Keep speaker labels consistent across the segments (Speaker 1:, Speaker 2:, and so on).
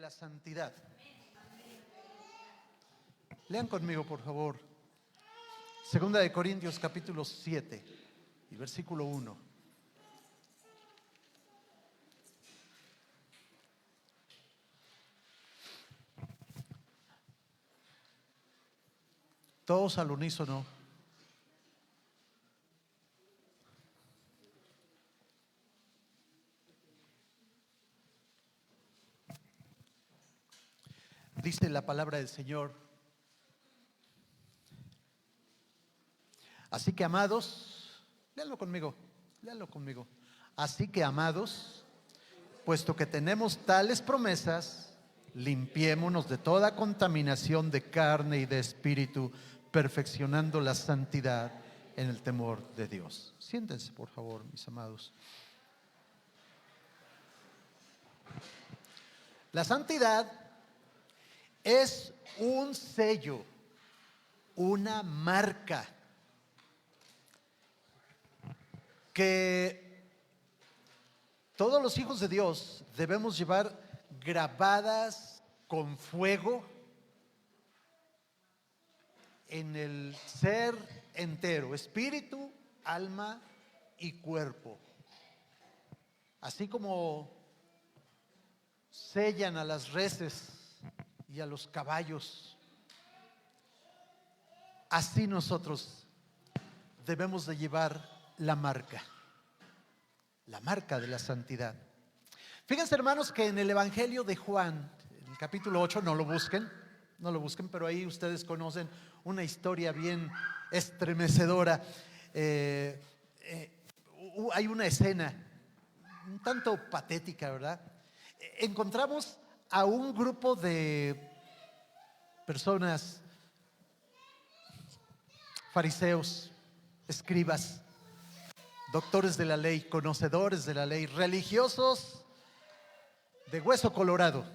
Speaker 1: la santidad. Lean conmigo, por favor. Segunda de Corintios, capítulo 7 y versículo 1. Todos al unísono. Dice la palabra del Señor: así que, amados, léanlo conmigo, léanlo conmigo. Así que, amados, puesto que tenemos tales promesas, limpiémonos de toda contaminación de carne y de espíritu, perfeccionando la santidad en el temor de Dios. Siéntense, por favor, mis amados. La santidad es un sello, una marca que todos los hijos de Dios debemos llevar grabadas con fuego en el ser entero, espíritu, alma y cuerpo. Así como sellan a las reses y a los caballos, así nosotros debemos de llevar la marca de la santidad. Fíjense, hermanos, que en el Evangelio de Juan, en el capítulo 8, no lo busquen, pero ahí ustedes conocen una historia bien estremecedora. Hay una escena un tanto patética, ¿verdad? Encontramos a un grupo de personas, fariseos, escribas, doctores de la ley, conocedores de la ley, religiosos de hueso colorado,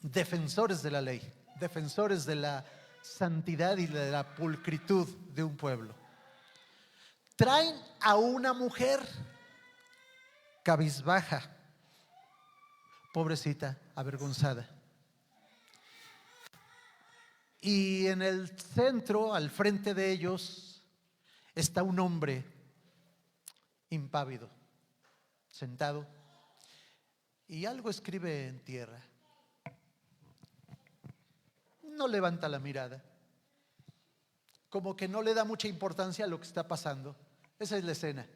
Speaker 1: defensores de la ley, defensores de la santidad y de la pulcritud de un pueblo. Traen a una mujer cabizbaja, pobrecita, avergonzada. Y en el centro, al frente de ellos, está un hombre impávido, sentado, y algo escribe en tierra. No levanta la mirada, como que no le da mucha importancia a lo que está pasando. Esa es la escena.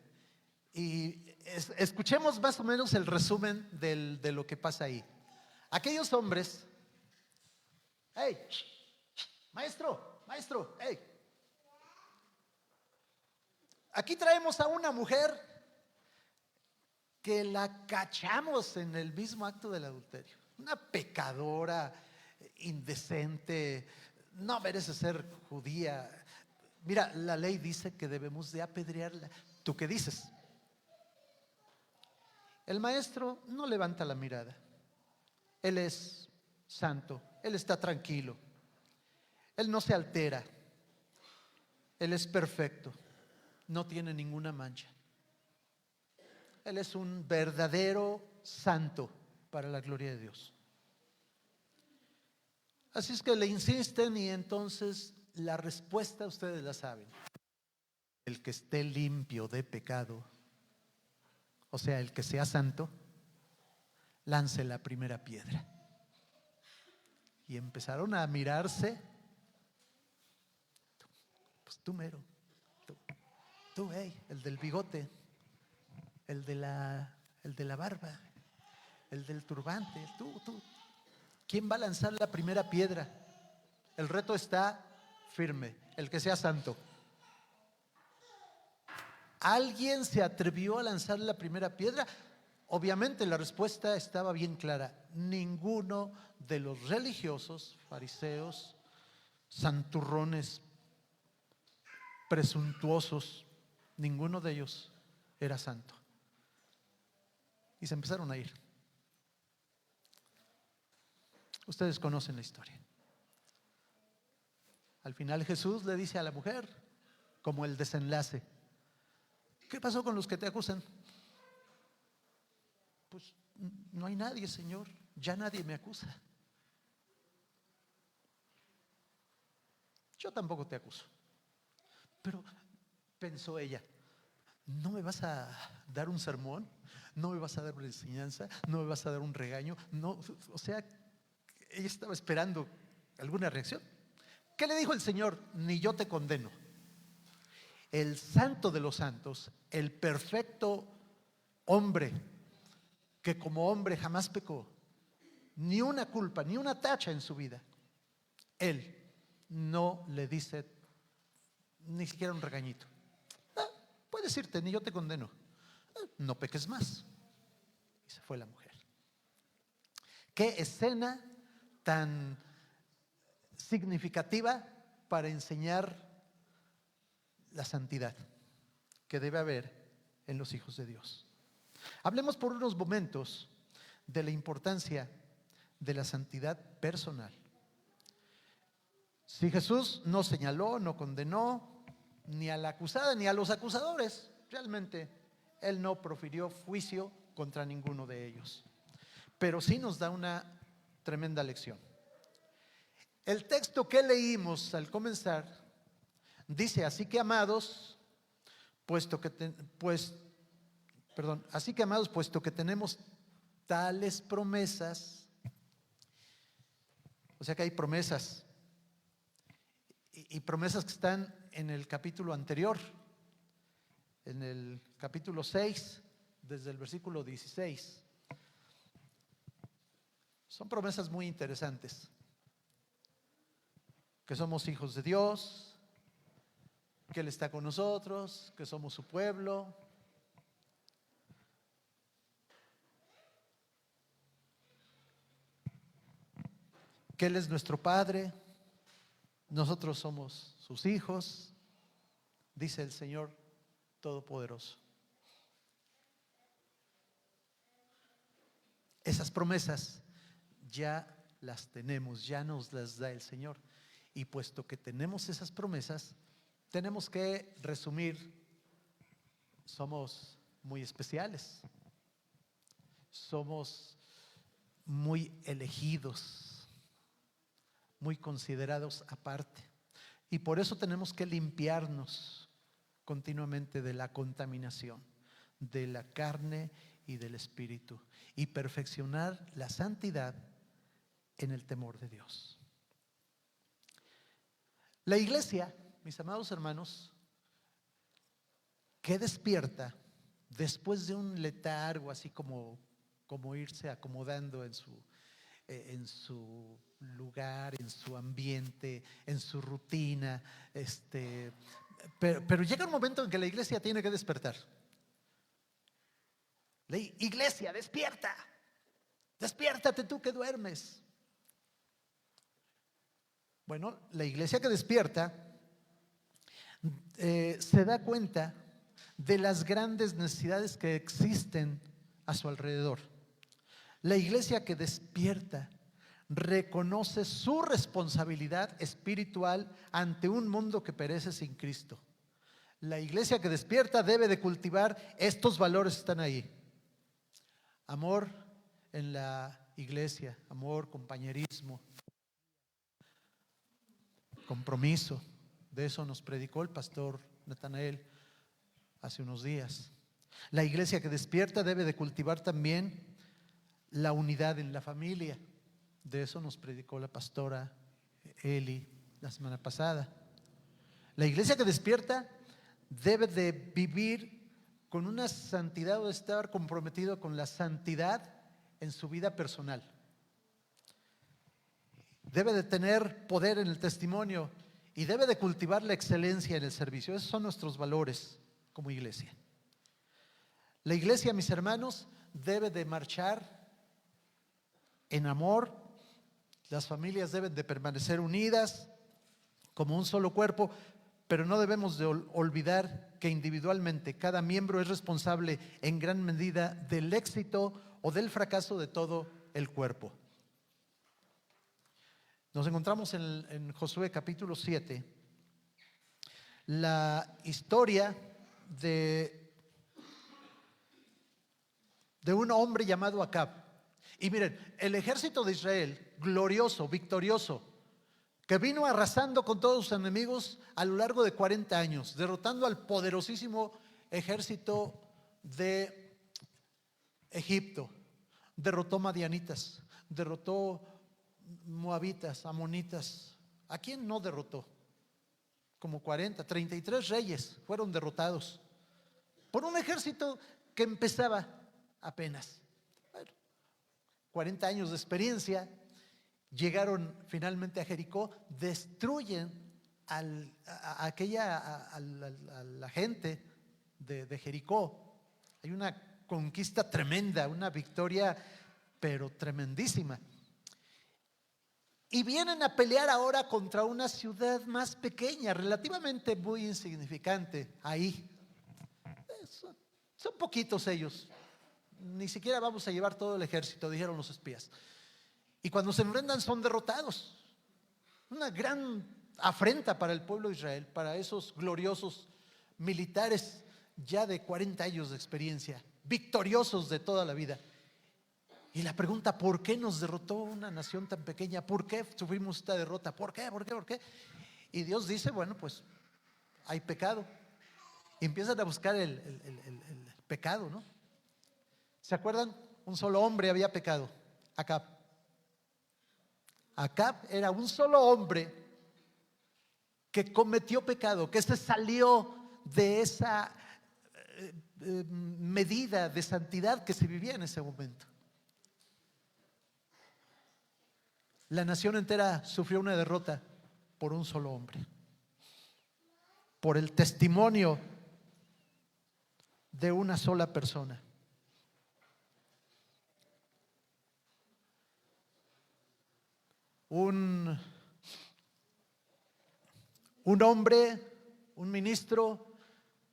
Speaker 1: Y escuchemos más o menos el resumen de lo que pasa ahí. Aquellos hombres, hey, maestro, hey, aquí traemos a una mujer que la cachamos en el mismo acto del adulterio. Una pecadora, indecente, no merece ser judía. Mira, la ley dice que debemos de apedrearla. ¿Tú qué dices? El maestro no levanta la mirada. Él es santo, él está tranquilo, él no se altera, él es perfecto, no tiene ninguna mancha. Él es un verdadero santo para la gloria de Dios. Así es que le insisten y entonces la respuesta ustedes la saben. El que esté limpio de pecado, o sea, el que sea santo, lance la primera piedra. Y empezaron a mirarse. Pues tú mero, tú, hey, el del bigote, el de la barba, el del turbante, tú. ¿Quién va a lanzar la primera piedra? El reto está firme, el que sea santo. ¿Alguien se atrevió a lanzar la primera piedra? Obviamente la respuesta estaba bien clara. Ninguno de los religiosos, fariseos, santurrones, presuntuosos, ninguno de ellos era santo. Y se empezaron a ir. Ustedes conocen la historia. Al final Jesús le dice a la mujer, como el desenlace: ¿qué pasó con los que te acusan? Pues no hay nadie, Señor. ya nadie me acusa. Yo tampoco te acuso. Pero pensó ella, ¿no me vas a dar un sermón? ¿No me vas a dar una enseñanza? ¿No me vas a dar un regaño? No, o sea, ella estaba esperando alguna reacción. ¿Qué le dijo el Señor? Ni yo te condeno. El santo de los santos, el perfecto hombre, que como hombre jamás pecó, ni una culpa, ni una tacha en su vida, él no le dice ni siquiera un regañito. Puedes irte, ni yo te condeno. No peques más. Y se fue la mujer. Qué escena tan significativa para enseñar la santidad que debe haber en los hijos de Dios. Hablemos por unos momentos de la importancia de la santidad personal. Si Jesús no señaló, no condenó ni a la acusada ni a los acusadores, realmente Él no profirió juicio contra ninguno de ellos. Pero sí nos da una tremenda lección. El texto que leímos al comenzar dice: así que amados, puesto que tenemos tales promesas, o sea que hay promesas y promesas que están en el capítulo anterior, en el capítulo 6, desde el versículo 16. Son promesas muy interesantes. Que somos hijos de Dios, que Él está con nosotros, que somos su pueblo. Que Él es nuestro Padre, nosotros somos sus hijos, dice el Señor Todopoderoso. Esas promesas ya las tenemos, ya nos las da el Señor. Y puesto que tenemos esas promesas, tenemos que resumir: somos muy especiales, somos muy elegidos, muy considerados aparte. Y por eso tenemos que limpiarnos continuamente de la contaminación de la carne y del espíritu y perfeccionar la santidad en el temor de Dios. La iglesia, mis amados hermanos, que despierta después de un letargo, así como irse acomodando en su lugar, en su ambiente, en su rutina, pero llega un momento en que la iglesia tiene que despertar. La iglesia, despierta, despiértate tú que duermes. Bueno, la iglesia que despierta se da cuenta de las grandes necesidades que existen a su alrededor. La iglesia que despierta reconoce su responsabilidad espiritual ante un mundo que perece sin Cristo. La iglesia que despierta debe de cultivar estos valores que están ahí: amor en la iglesia, amor, compañerismo, compromiso. De eso nos predicó el pastor Natanael hace unos días. La iglesia que despierta debe de cultivar también la unidad en la familia. De eso nos predicó la pastora Eli la semana pasada. La iglesia que despierta debe de vivir con una santidad o de estar comprometido con la santidad en su vida personal. Debe de tener poder en el testimonio y debe de cultivar la excelencia en el servicio. Esos son nuestros valores como iglesia. La iglesia, mis hermanos, debe de marchar en amor. Las familias deben de permanecer unidas como un solo cuerpo, pero no debemos de olvidar que individualmente cada miembro es responsable en gran medida del éxito o del fracaso de todo el cuerpo. Nos encontramos en Josué capítulo 7, la historia de un hombre llamado Acab. Y miren, el ejército de Israel, glorioso, victorioso, que vino arrasando con todos sus enemigos a lo largo de 40 años, derrotando al poderosísimo ejército de Egipto, derrotó madianitas, derrotó moabitas, amonitas. ¿A quién no derrotó? Como 33 reyes fueron derrotados por un ejército que empezaba apenas. Bueno, 40 años de experiencia, llegaron finalmente a Jericó, destruyen a la gente de Jericó. Hay una conquista tremenda, una victoria, pero tremendísima. Y vienen a pelear ahora contra una ciudad más pequeña, relativamente muy insignificante, ahí. Son poquitos ellos. Ni siquiera vamos a llevar todo el ejército, dijeron los espías. Y cuando se enfrentan son derrotados. Una gran afrenta para el pueblo de Israel, para esos gloriosos militares ya de 40 años de experiencia, victoriosos de toda la vida. Y la pregunta, ¿por qué nos derrotó una nación tan pequeña? ¿Por qué sufrimos esta derrota? ¿Por qué? ¿Por qué? ¿Por qué? Y Dios dice, bueno, pues hay pecado. Y empiezan a buscar el pecado, ¿no? ¿Se acuerdan? Un solo hombre había pecado, Acab. Acab era un solo hombre que cometió pecado, que se salió de esa medida de santidad que se vivía en ese momento. La nación entera sufrió una derrota por un solo hombre, por el testimonio de una sola persona. Un hombre, un ministro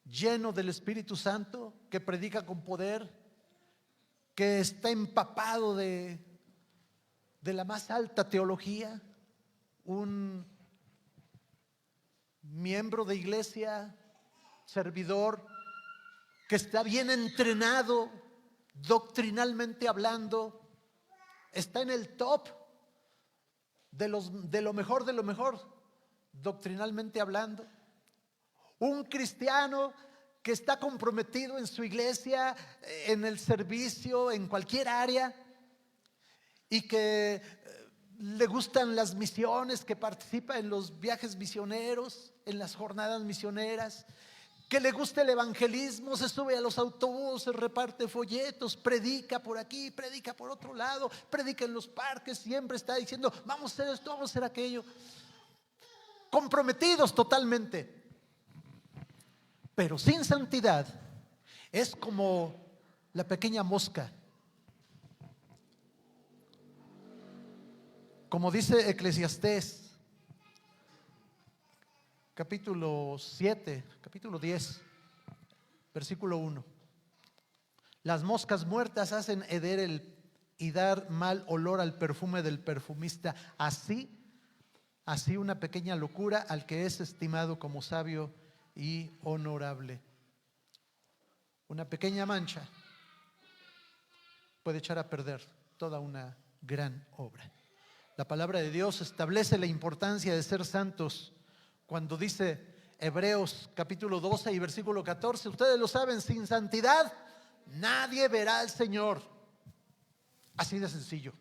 Speaker 1: lleno del Espíritu Santo, que predica con poder, que está empapado de la más alta teología, un miembro de iglesia, servidor, que está bien entrenado doctrinalmente hablando, está en el top de lo mejor, doctrinalmente hablando. Un cristiano que está comprometido en su iglesia, en el servicio, en cualquier área, y que le gustan las misiones, que participa en los viajes misioneros, en las jornadas misioneras, que le gusta el evangelismo, se sube a los autobuses, reparte folletos, predica por aquí, predica por otro lado, predica en los parques, siempre está diciendo, vamos a hacer esto, vamos a hacer aquello. Comprometidos totalmente, pero sin santidad. Es como la pequeña mosca. Como dice Eclesiastés, capítulo 7, capítulo 10, versículo 1. Las moscas muertas hacen heder y dar mal olor al perfume del perfumista. Así una pequeña locura al que es estimado como sabio y honorable. Una pequeña mancha puede echar a perder toda una gran obra. La palabra de Dios establece la importancia de ser santos cuando dice Hebreos capítulo 12 y versículo 14, ustedes lo saben, sin santidad nadie verá al Señor. Así de sencillo.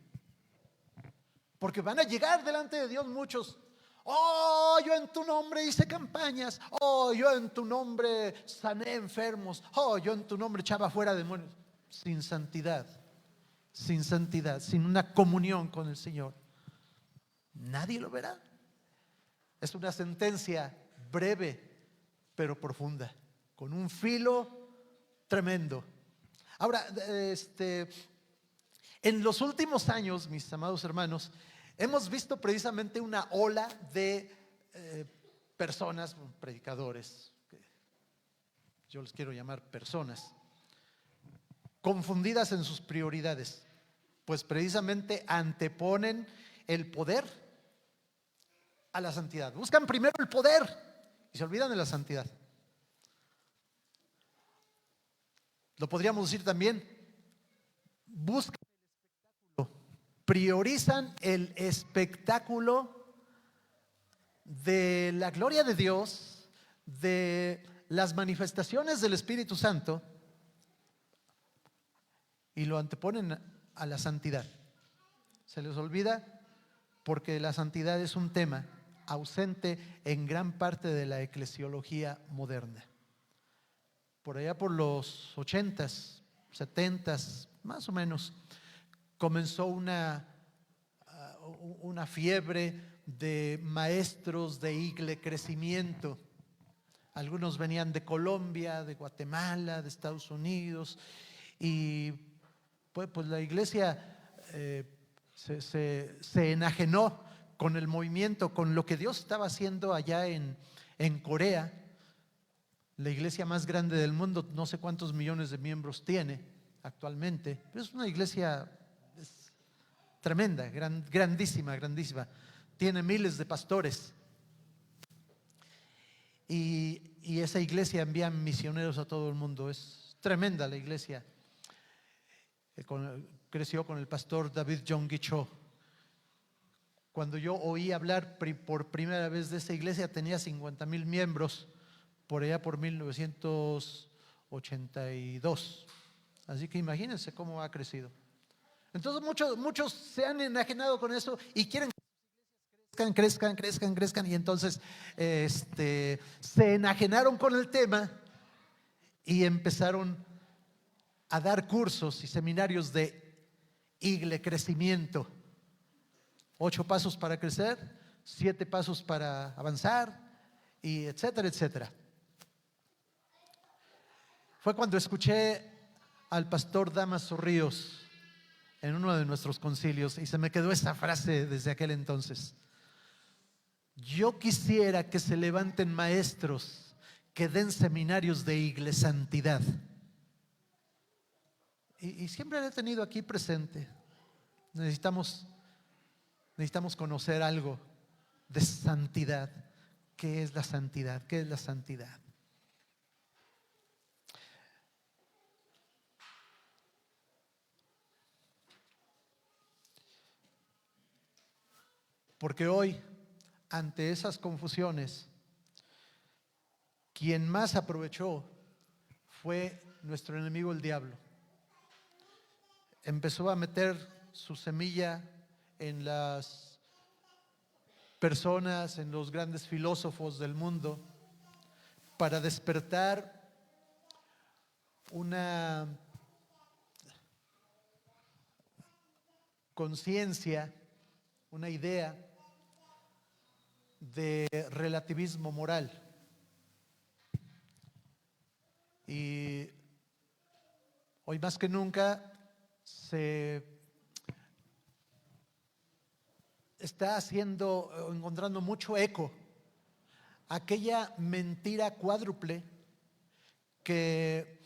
Speaker 1: Porque van a llegar delante de Dios muchos. Oh, yo en tu nombre hice campañas. Oh, yo en tu nombre sané enfermos. Oh, yo en tu nombre echaba fuera demonios. Sin santidad, sin una comunión con el Señor, nadie lo verá. Es una sentencia breve pero profunda, con un filo tremendo. Ahora, en los últimos años, mis amados hermanos, hemos visto precisamente una ola de personas, predicadores, que yo les quiero llamar personas, confundidas en sus prioridades, pues precisamente anteponen el poder a la santidad. Buscan primero el poder y se olvidan de la santidad. Lo podríamos decir también, buscan el priorizan el espectáculo de la gloria de Dios, de las manifestaciones del Espíritu Santo, y lo anteponen a la santidad. Se les olvida, porque la santidad es un tema ausente en gran parte de la eclesiología moderna. Por allá por los 80s, 70s, más o menos, comenzó una fiebre de maestros de igle crecimiento. Algunos venían de Colombia, de Guatemala, de Estados Unidos, y pues la iglesia se enajenó con el movimiento, con lo que Dios estaba haciendo allá en Corea. La iglesia más grande del mundo, no sé cuántos millones de miembros tiene actualmente, pero es una iglesia tremenda, grandísima, grandísima. Tiene miles de pastores. Y esa iglesia envía misioneros a todo el mundo. Es tremenda la iglesia. Creció con el pastor David Yonggi Cho. Cuando yo oí hablar por primera vez de esa iglesia, tenía 50,000 miembros, por allá por 1982. Así que imagínense cómo ha crecido. Entonces muchos se han enajenado con eso y quieren crezcan, y entonces se enajenaron con el tema y empezaron a dar cursos y seminarios de igle crecimiento. 8 pasos para crecer, 7 pasos para avanzar, y etcétera, etcétera. Fue cuando escuché al pastor Damaso Ríos en uno de nuestros concilios y se me quedó esa frase desde aquel entonces: yo quisiera que se levanten maestros que den seminarios de iglesantidad. Y siempre lo he tenido aquí presente. Necesitamos conocer algo de santidad. ¿Qué es la santidad? ¿Qué es la santidad? Porque hoy, ante esas confusiones, quien más aprovechó fue nuestro enemigo, el diablo. Empezó a meter su semilla en las personas, en los grandes filósofos del mundo, para despertar una conciencia, una idea de relativismo moral. Y hoy más que nunca se está encontrando mucho eco aquella mentira cuádruple que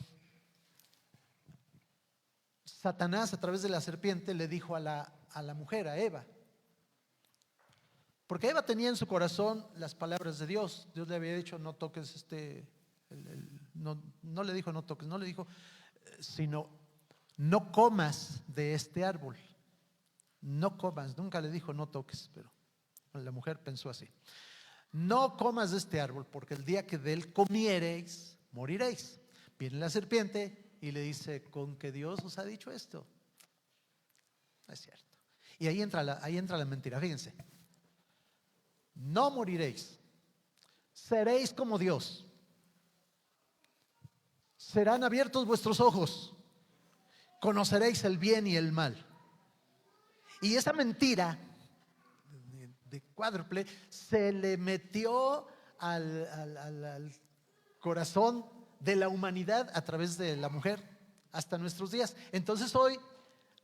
Speaker 1: Satanás, a través de la serpiente, le dijo a la mujer, a Eva. Porque Eva tenía en su corazón las palabras de Dios. Dios le había dicho: no toques no le dijo no toques, no le dijo, sino no comas de este árbol. No comas, nunca le dijo no toques, pero la mujer pensó así: no comas de este árbol, porque el día que de él comiereis, moriréis. Viene la serpiente y le dice: ¿con que Dios os ha dicho esto? No es cierto. Y ahí entra la mentira, fíjense. No moriréis, seréis como Dios, serán abiertos vuestros ojos, conoceréis el bien y el mal. Y esa mentira de cuádruple se le metió al corazón de la humanidad a través de la mujer hasta nuestros días. Entonces hoy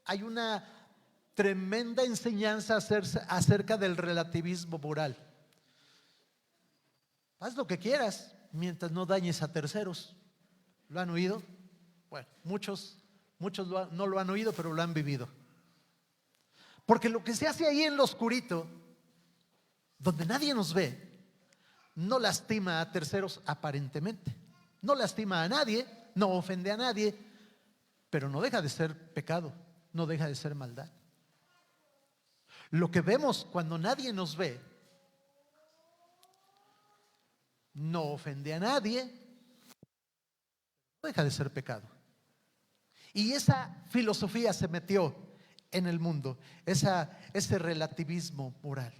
Speaker 1: hay una tremenda enseñanza acerca del relativismo moral. Haz lo que quieras mientras no dañes a terceros. ¿Lo han oído? Bueno, muchos no lo han oído, pero lo han vivido. Porque lo que se hace ahí en lo oscurito, donde nadie nos ve, no lastima a terceros aparentemente. No lastima a nadie, no ofende a nadie, pero no deja de ser pecado, no deja de ser maldad. Lo que vemos cuando nadie nos ve no ofende a nadie, no deja de ser pecado. Y esa filosofía se metió en el mundo, ese relativismo moral.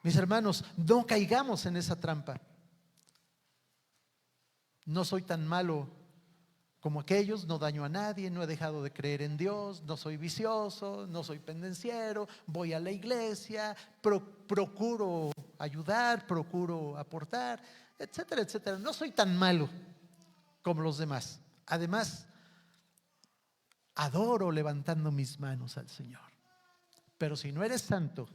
Speaker 1: Mis hermanos, no caigamos en esa trampa. No soy tan malo como aquellos, no daño a nadie, no he dejado de creer en Dios, no soy vicioso, no soy pendenciero, voy a la iglesia, procuro ayudar, procuro aportar, etcétera, etcétera. No soy tan malo como los demás. Además, adoro levantando mis manos al Señor. Pero si no eres santo,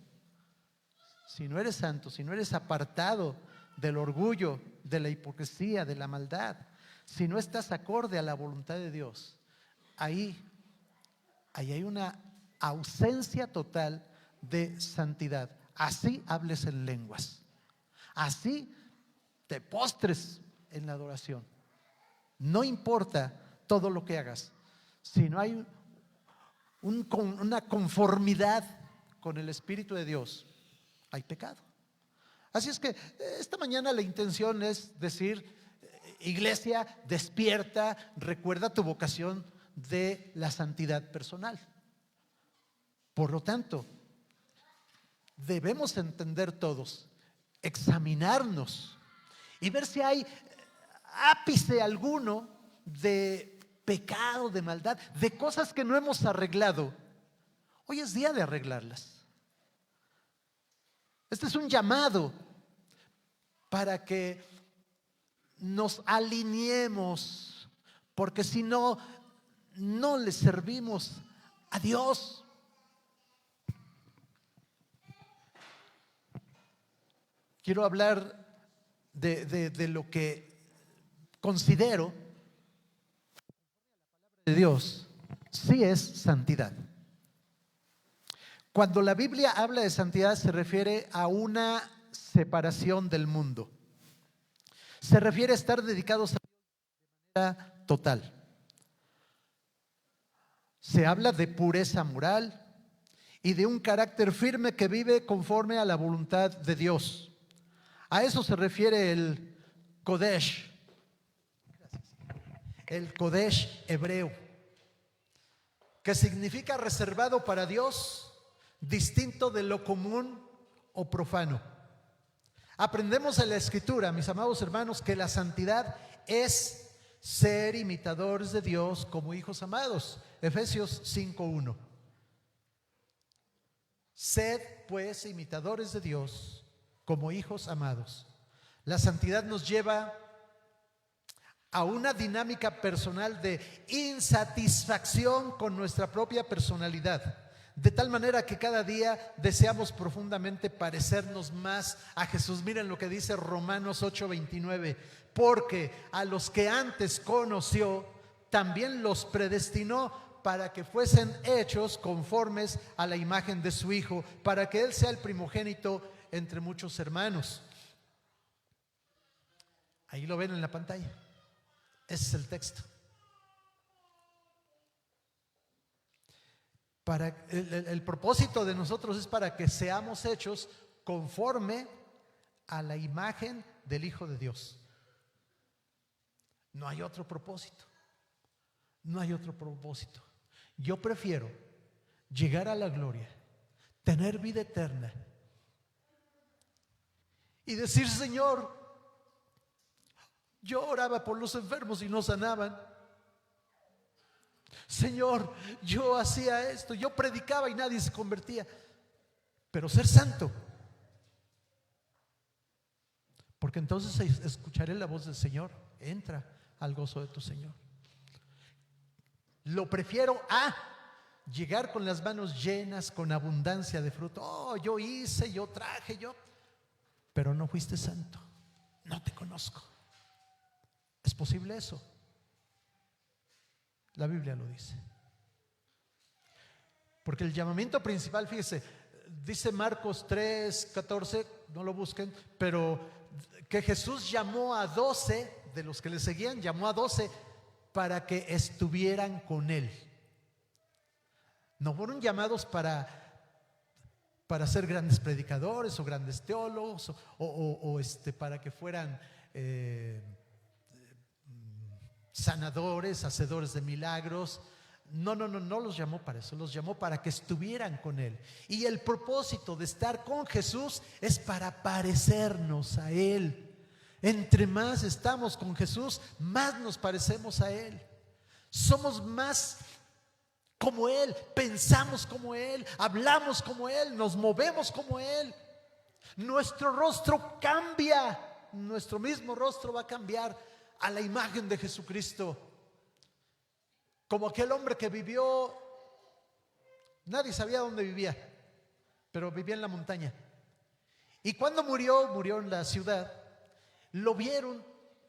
Speaker 1: si no eres apartado del orgullo, de la hipocresía, de la maldad, si no estás acorde a la voluntad de Dios, ahí hay una ausencia total de santidad. Así hables en lenguas, así te postres en la adoración. No importa todo lo que hagas, si no hay una conformidad con el Espíritu de Dios, hay pecado. Así es que esta mañana la intención es decir: iglesia, despierta, recuerda tu vocación de la santidad personal. Por lo tanto, debemos entender todos, examinarnos y ver si hay ápice alguno de pecado, de maldad, de cosas que no hemos arreglado. Hoy es día de arreglarlas. Este es un llamado para que nos alineemos, porque si no, no le servimos a Dios. Quiero hablar de lo que considero de Dios, sí es santidad. Cuando la Biblia habla de santidad se refiere a una separación del mundo. Se refiere a estar dedicados a Dios de manera total. Se habla de pureza moral y de un carácter firme que vive conforme a la voluntad de Dios. A eso se refiere el Kodesh hebreo, que significa reservado para Dios, distinto de lo común o profano. Aprendemos en la Escritura, mis amados hermanos, que la santidad es ser imitadores de Dios como hijos amados. Efesios 5:1. Sed pues imitadores de Dios como hijos amados. La santidad nos lleva a una dinámica personal de insatisfacción con nuestra propia personalidad, de tal manera que cada día deseamos profundamente parecernos más a Jesús. Miren lo que dice Romanos 8:29: porque a los que antes conoció, también los predestinó para que fuesen hechos conformes a la imagen de su Hijo, para que Él sea el primogénito entre muchos hermanos. Ahí lo ven en la pantalla. Ese es el texto. El propósito de nosotros es para que seamos hechos conforme a la imagen del Hijo de Dios. No hay otro propósito. No hay otro propósito. Yo prefiero llegar a la gloria, tener vida eterna y decir: Señor, yo oraba por los enfermos y no sanaban. Señor, yo hacía esto, yo predicaba y nadie se convertía. Pero ser santo, porque entonces escucharé la voz del Señor. Entra al gozo de tu Señor. Lo prefiero a llegar con las manos llenas, con abundancia de fruto. Oh, yo hice, yo traje, pero no fuiste santo. No te conozco. ¿Es posible eso? La Biblia lo dice. Porque el llamamiento principal, fíjese, dice Marcos 3:14, no lo busquen, pero que Jesús llamó a 12 de los que le seguían, llamó a 12 para que estuvieran con Él. No fueron llamados para ser grandes predicadores o grandes teólogos o para que fueran sanadores, hacedores de milagros. No los llamó para eso, los llamó para que estuvieran con Él. Y el propósito de estar con Jesús es para parecernos a Él. Entre más estamos con Jesús, más nos parecemos a Él. Somos más como Él, pensamos como Él, hablamos como Él, nos movemos como Él. Nuestro rostro cambia, nuestro mismo rostro va a cambiar a la imagen de Jesucristo. Como aquel hombre que vivió, nadie sabía dónde vivía, pero vivía en la montaña. Y cuando murió en la ciudad. Lo vieron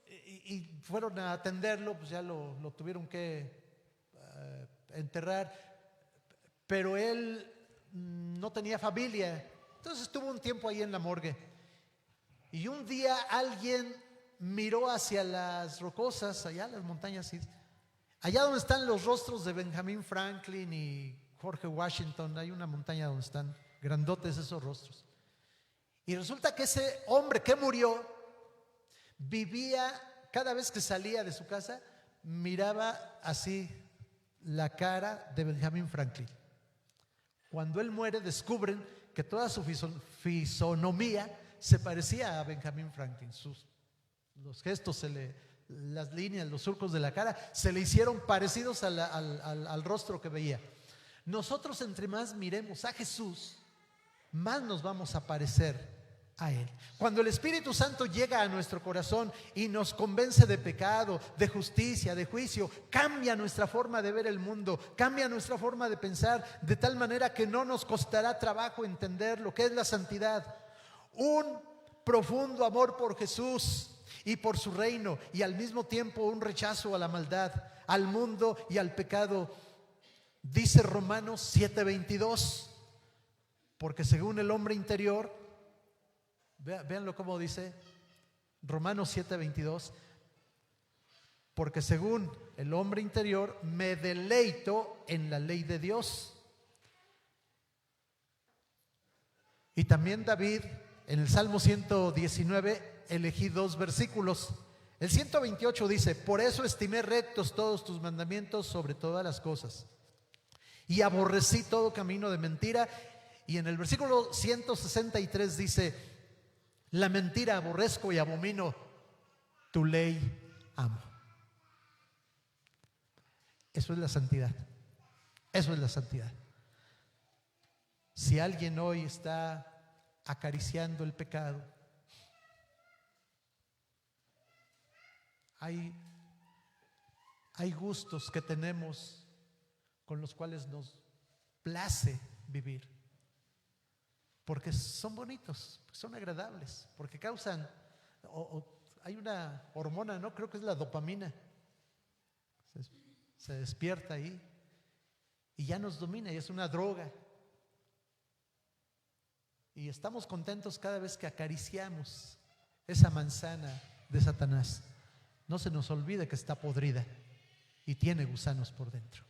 Speaker 1: y fueron a atenderlo, pues ya lo tuvieron que enterrar, pero él no tenía familia, entonces estuvo un tiempo ahí en la morgue. Y un día alguien miró hacia las rocosas, allá las montañas, allá donde están los rostros de Benjamin Franklin y George Washington, hay una montaña donde están grandotes esos rostros. Y resulta que ese hombre que murió vivía, cada vez que salía de su casa, miraba así la cara de Benjamin Franklin. Cuando él muere, descubren que toda su fisonomía se parecía a Benjamin Franklin. Los gestos, las líneas, los surcos de la cara se le hicieron parecidos al rostro que veía. Nosotros, entre más miremos a Jesús, más nos vamos a parecer a Él. Cuando el Espíritu Santo llega a nuestro corazón y nos convence de pecado, de justicia, de juicio, cambia nuestra forma de ver el mundo, cambia nuestra forma de pensar, de tal manera que no nos costará trabajo entender lo que es la santidad. Un profundo amor por Jesús y por su reino, y al mismo tiempo un rechazo a la maldad, al mundo y al pecado. Dice Romanos 7:22, porque según el hombre interior, véanlo como dice Romanos 7:22, porque según el hombre interior me deleito en la ley de Dios. Y también David en el Salmo 119 elegí 2 versículos. El 128 dice: por eso estimé rectos todos tus mandamientos sobre todas las cosas, y aborrecí todo camino de mentira. Y en el versículo 163 dice: la mentira aborrezco y abomino, tu ley amo. Eso es la santidad. Eso es la santidad. Si alguien hoy está acariciando el pecado, hay gustos que tenemos con los cuales nos place vivir, porque son bonitos, son agradables, porque causan, hay una hormona, ¿no? Creo que es la dopamina. Se despierta ahí y ya nos domina, y es una droga. Y estamos contentos cada vez que acariciamos esa manzana de Satanás. No se nos olvide que está podrida y tiene gusanos por dentro.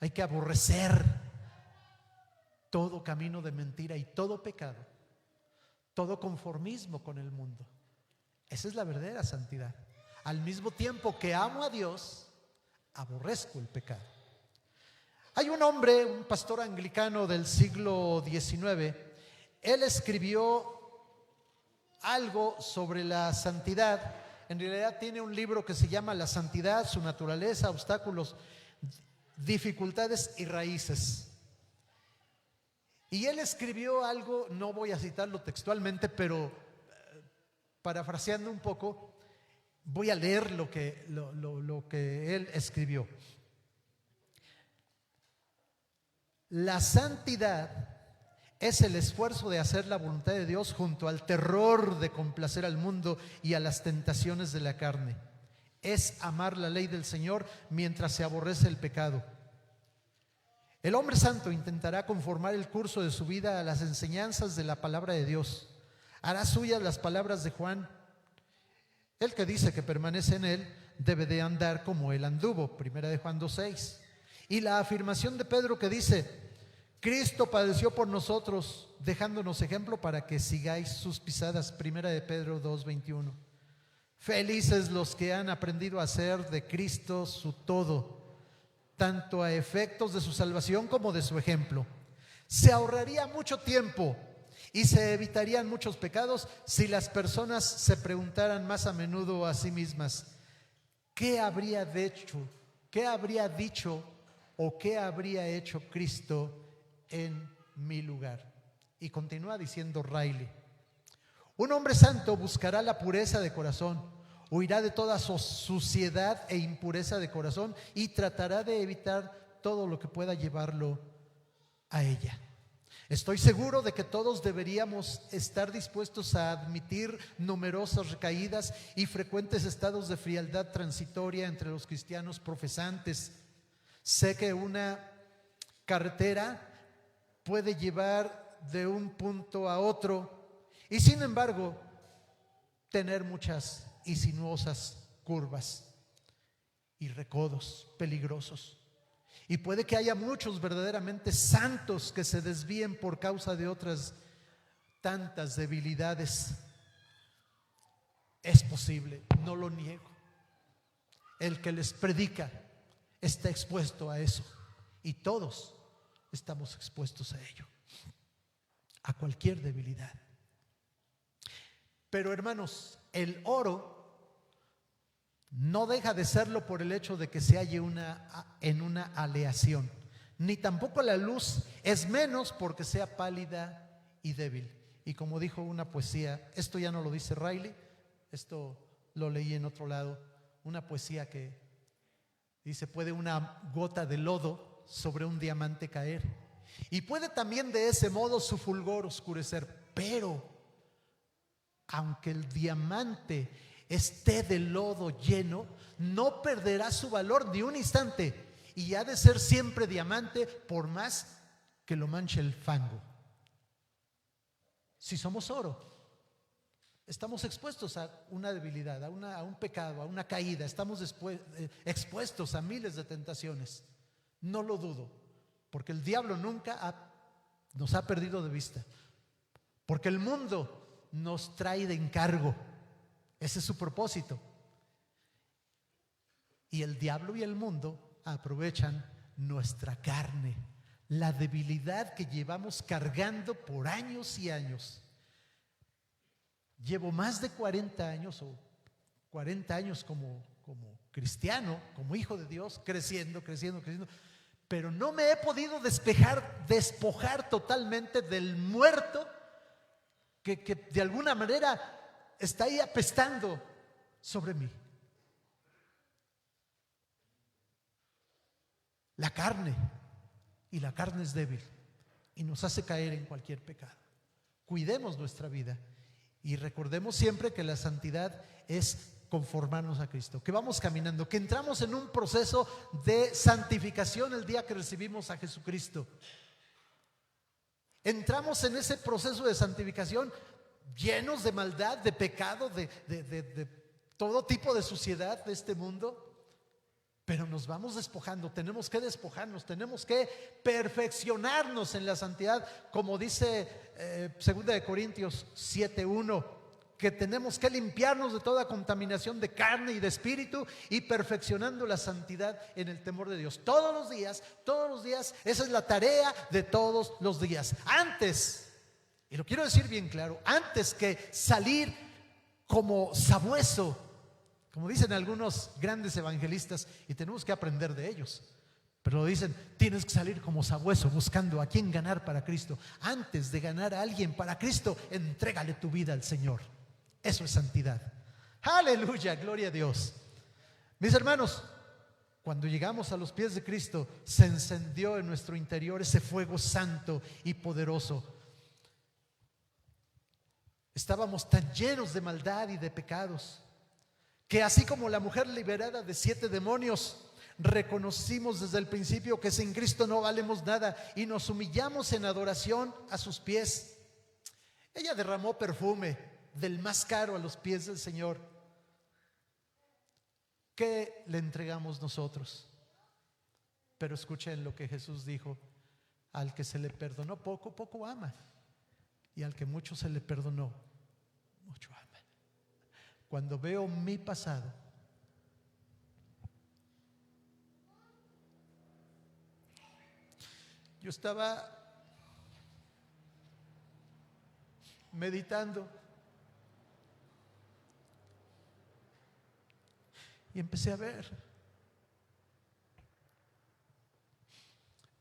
Speaker 1: Hay que aborrecer todo camino de mentira y todo pecado, todo conformismo con el mundo. Esa es la verdadera santidad. Al mismo tiempo que amo a Dios, aborrezco el pecado. Hay un hombre, un pastor anglicano del siglo XIX. Él escribió algo sobre la santidad. En realidad tiene un libro que se llama La santidad, su naturaleza, obstáculos, dificultades y raíces. Y él escribió algo, no voy a citarlo textualmente, pero parafraseando un poco, voy a leer lo que él escribió. La santidad es el esfuerzo de hacer la voluntad de Dios junto al terror de complacer al mundo y a las tentaciones de la carne. Es amar la ley del Señor mientras se aborrece el pecado. El hombre santo intentará conformar el curso de su vida a las enseñanzas de la palabra de Dios. Hará suyas las palabras de Juan. El que dice que permanece en él debe de andar como Él anduvo, primera de Juan 2:6. Y la afirmación de Pedro que dice: Cristo padeció por nosotros, dejándonos ejemplo para que sigáis sus pisadas, primera de Pedro 2:21. Felices los que han aprendido a hacer de Cristo su todo, tanto a efectos de su salvación como de su ejemplo. Se ahorraría mucho tiempo y se evitarían muchos pecados si las personas se preguntaran más a menudo a sí mismas: ¿qué habría dicho o qué habría hecho Cristo en mi lugar? Y continúa diciendo Riley: un hombre santo buscará la pureza de corazón, huirá de toda suciedad e impureza de corazón y tratará de evitar todo lo que pueda llevarlo a ella. Estoy seguro de que todos deberíamos estar dispuestos a admitir numerosas recaídas y frecuentes estados de frialdad transitoria entre los cristianos profesantes. Sé que una carretera puede llevar de un punto a otro y, sin embargo, tener muchas y sinuosas curvas y recodos peligrosos. Y puede que haya muchos verdaderamente santos que se desvíen por causa de otras tantas debilidades. Es posible, no lo niego. El que les predica está expuesto a eso, y todos estamos expuestos a ello, a cualquier debilidad. Pero, hermanos, el oro no deja de serlo por el hecho de que se halle en una aleación, ni tampoco la luz es menos porque sea pálida y débil. Y como dijo una poesía, esto ya no lo dice Riley, esto lo leí en otro lado, una poesía que dice: puede una gota de lodo sobre un diamante caer, y puede también de ese modo su fulgor oscurecer, pero aunque el diamante esté de lodo lleno, no perderá su valor ni un instante, y ha de ser siempre diamante por más que lo manche el fango. Si somos oro, estamos expuestos a una debilidad, a un pecado, a una caída. Estamos expuestos a miles de tentaciones. No lo dudo, porque el diablo nunca nos ha perdido de vista, porque el mundo nos trae de encargo. Ese es su propósito. Y el diablo y el mundo aprovechan nuestra carne, la debilidad que llevamos cargando por años y años. Llevo más de 40 años o 40 años como cristiano, como hijo de Dios, creciendo, pero no me he podido despojar totalmente del muerto que de alguna manera está ahí apestando sobre mí. La carne, y la carne es débil y nos hace caer en cualquier pecado. Cuidemos nuestra vida y recordemos siempre que la santidad es conformarnos a Cristo, que vamos caminando, que entramos en un proceso de santificación el día que recibimos a Jesucristo. Entramos en ese proceso de santificación llenos de maldad, de pecado, de todo tipo de suciedad de este mundo, pero nos vamos despojando. Tenemos que despojarnos, tenemos que perfeccionarnos en la santidad, como dice 2 Corintios 7:1, que tenemos que limpiarnos de toda contaminación de carne y de espíritu, y perfeccionando la santidad en el temor de Dios. Todos los días, esa es la tarea de todos los días. Antes, y lo quiero decir bien claro, antes que salir como sabueso, como dicen algunos grandes evangelistas, y tenemos que aprender de ellos, pero lo dicen: tienes que salir como sabueso buscando a quién ganar para Cristo. Antes de ganar a alguien para Cristo, entrégale tu vida al Señor. Eso es santidad. Aleluya, gloria a Dios. Mis hermanos, cuando llegamos a los pies de Cristo, se encendió en nuestro interior ese fuego santo y poderoso. Estábamos tan llenos de maldad y de pecados que, así como la mujer liberada de 7 demonios, reconocimos desde el principio que sin Cristo no valemos nada y nos humillamos en adoración a sus pies. Ella derramó perfume del más caro a los pies del Señor. ¿qué le entregamos nosotros? Pero escuchen lo que Jesús dijo: al que se le perdonó poco, poco ama, y al que mucho se le perdonó, mucho ama. Cuando veo mi pasado, yo estaba meditando y empecé a ver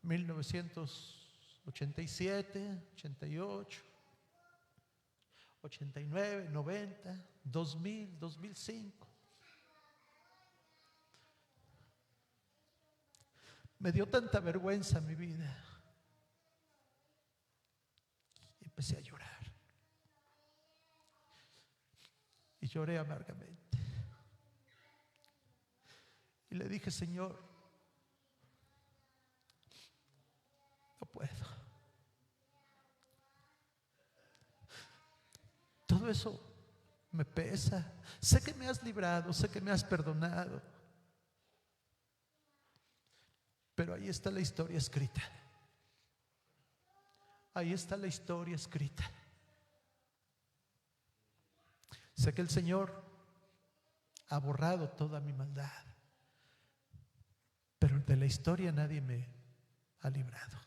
Speaker 1: 1987, 88, 89, 90, 2000, 2005. Me dio tanta vergüenza mi vida. Empecé a llorar. Y lloré amargamente. Y le dije: Señor, no puedo. Todo eso me pesa. Sé que me has librado, sé que me has perdonado. Pero ahí está la historia escrita. Ahí está la historia escrita. Sé que el Señor ha borrado toda mi maldad, pero de la historia nadie me ha librado.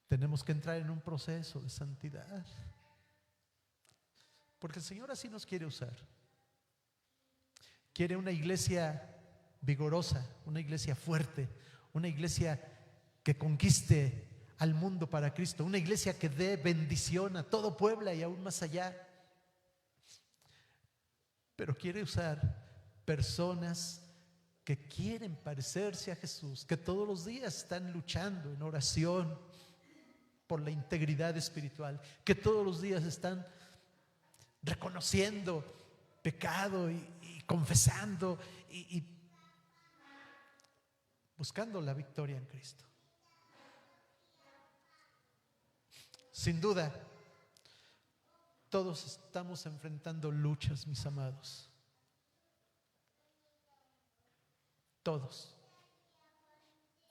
Speaker 1: Tenemos que entrar en un proceso de santidad, porque el Señor así nos quiere usar. Quiere una iglesia vigorosa, una iglesia fuerte, una iglesia que conquiste al mundo para Cristo, una iglesia que dé bendición a todo Puebla y aún más allá. Pero quiere usar personas que quieren parecerse a Jesús, que todos los días están luchando en oración por la integridad espiritual, que todos los días están reconociendo pecado y confesando y buscando la victoria en Cristo. Sin duda, todos estamos enfrentando luchas, mis amados. Todos,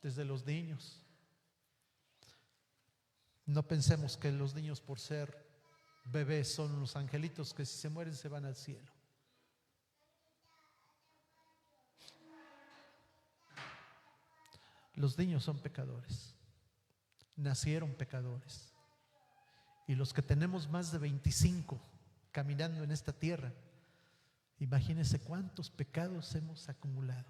Speaker 1: desde los niños. No pensemos que los niños, por ser bebés, son los angelitos que si se mueren se van al cielo. Los niños son pecadores, nacieron pecadores. Y los que tenemos más de 25 caminando en esta tierra, imagínense cuántos pecados hemos acumulado.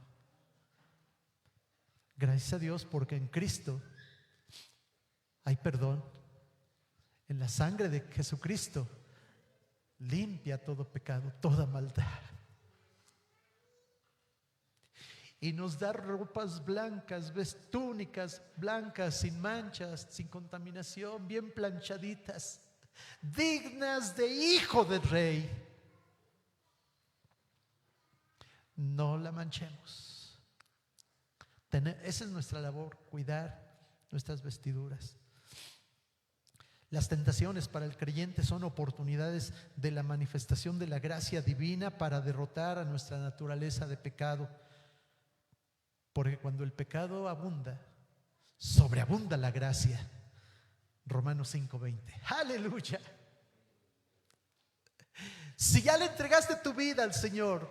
Speaker 1: Gracias a Dios, porque en Cristo hay perdón. En la sangre de Jesucristo limpia todo pecado, toda maldad. Y nos da ropas blancas, túnicas blancas, sin manchas, sin contaminación, bien planchaditas, dignas de hijo del rey. No la manchemos. Esa es nuestra labor, cuidar nuestras vestiduras. Las tentaciones para el creyente son oportunidades de la manifestación de la gracia divina para derrotar a nuestra naturaleza de pecado. Porque cuando el pecado abunda, sobreabunda la gracia. Romanos 5:20. ¡Aleluya! Si ya le entregaste tu vida al Señor,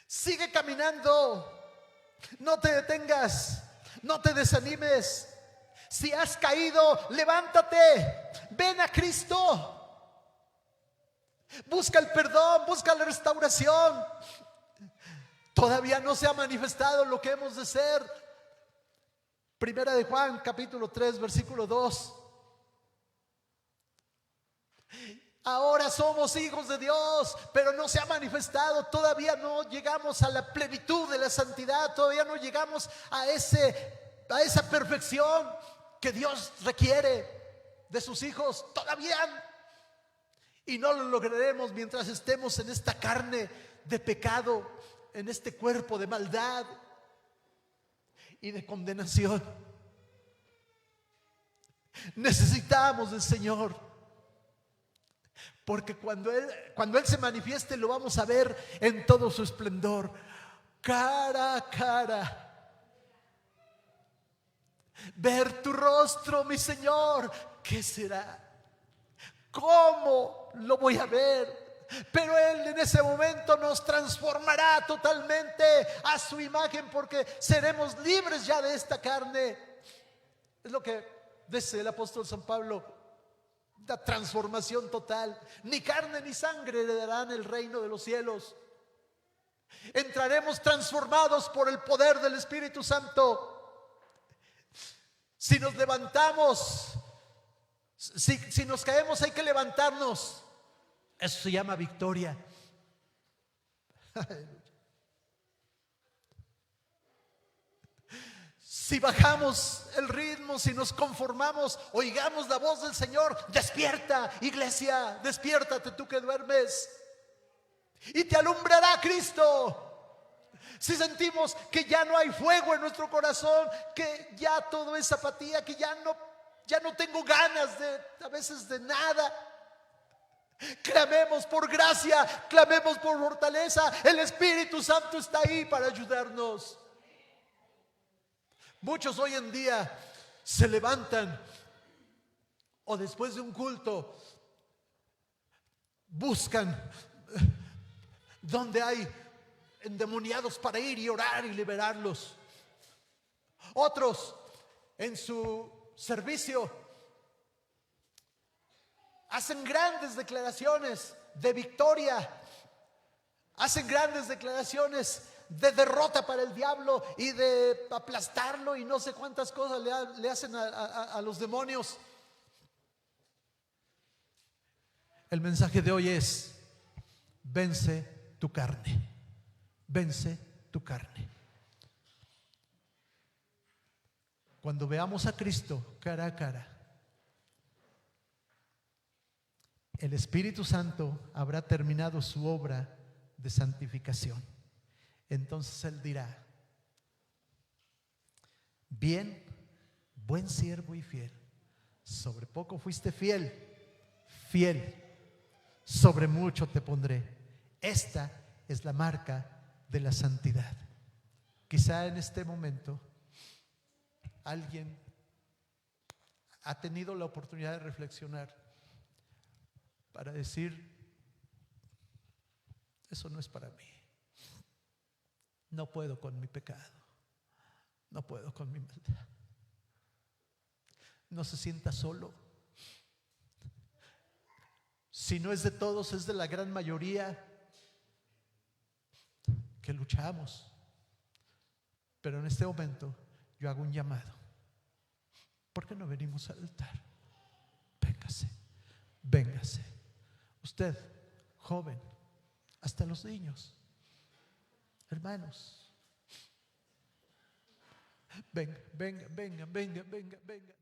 Speaker 1: sigue caminando. No te detengas, no te desanimes. Si has caído, levántate. Ven a Cristo. Busca el perdón, busca la restauración. Todavía no se ha manifestado lo que hemos de ser. Primera de Juan, capítulo 3, versículo 2. Ahora somos hijos de Dios, pero no se ha manifestado. Todavía no llegamos a la plenitud de la santidad. Todavía no llegamos a esa perfección que Dios requiere de sus hijos. Todavía. Y no lo lograremos mientras estemos en esta carne de pecado, en este cuerpo de maldad y de condenación. Necesitamos del Señor, porque cuando Él se manifieste lo vamos a ver en todo su esplendor, cara a cara. Ver tu rostro, mi Señor, ¿qué será? ¿Cómo lo voy a ver? Pero Él en ese momento nos transformará totalmente a su imagen, porque seremos libres ya de esta carne. Es lo que dice el apóstol San Pablo, la transformación total. Ni carne ni sangre heredarán el reino de los cielos. Entraremos transformados por el poder del Espíritu Santo. Si nos levantamos, si nos caemos, hay que levantarnos. Eso se llama victoria. Si bajamos el ritmo, si nos conformamos, oigamos la voz del Señor. Despierta, iglesia, despiértate tú que duermes, y te alumbrará Cristo. Si sentimos que ya no hay fuego en nuestro corazón, que ya todo es apatía, que ya no tengo ganas a veces de nada, clamemos por gracia, clamemos por fortaleza. El Espíritu Santo está ahí para ayudarnos. Muchos hoy en día se levantan o después de un culto buscan donde hay endemoniados para ir y orar y liberarlos. Otros en su servicio hacen grandes declaraciones de victoria, hacen grandes declaraciones de derrota para el diablo y de aplastarlo, y no sé cuántas cosas le hacen a los demonios. El mensaje de hoy es: vence tu carne. Vence tu carne. Cuando veamos a Cristo cara a cara, el Espíritu Santo habrá terminado su obra de santificación. Entonces Él dirá: bien, buen siervo y fiel, sobre poco fuiste fiel, sobre mucho te pondré. Esta es la marca de la santidad. Quizá en este momento alguien ha tenido la oportunidad de reflexionar para decir: eso no es para mí. No puedo con mi pecado, no puedo con mi maldad. No se sienta solo. Si no es de todos, es de la gran mayoría que luchamos. Pero en este momento yo hago un llamado: ¿por qué no venimos al altar? Véngase, véngase. Usted, joven, hasta los niños, hermanos, venga, venga, venga, venga, venga, venga.